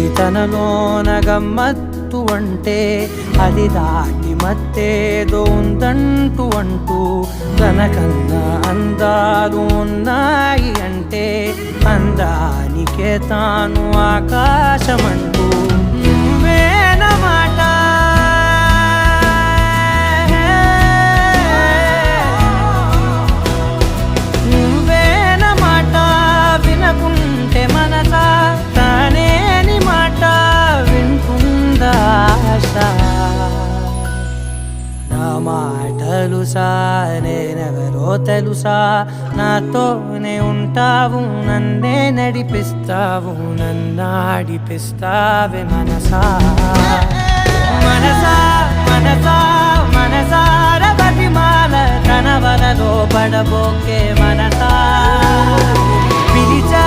ఇది తనలోన గమ్మత్తు అంటే అది దాటి మత్తేదో ఉందంటూ అంటూ తనకన్నా అందాలు ఉన్నాయి అంటే అందానికే తాను ఆకాశమంటూ నువ్వేనమాట నువ్వేనమాట వినకుంటే మనసా తానేని మాట వింటుందా ఆశ నా మాటలు నేనెవరో తెలుసా నాతోనే ఉంటావు నన్నే నడిపిస్తావు నన్నాడిపిస్తావే మనసా మనసా మనసా మనసార బతిమాల తన వలలో పడబోకే మనసా పిలిచా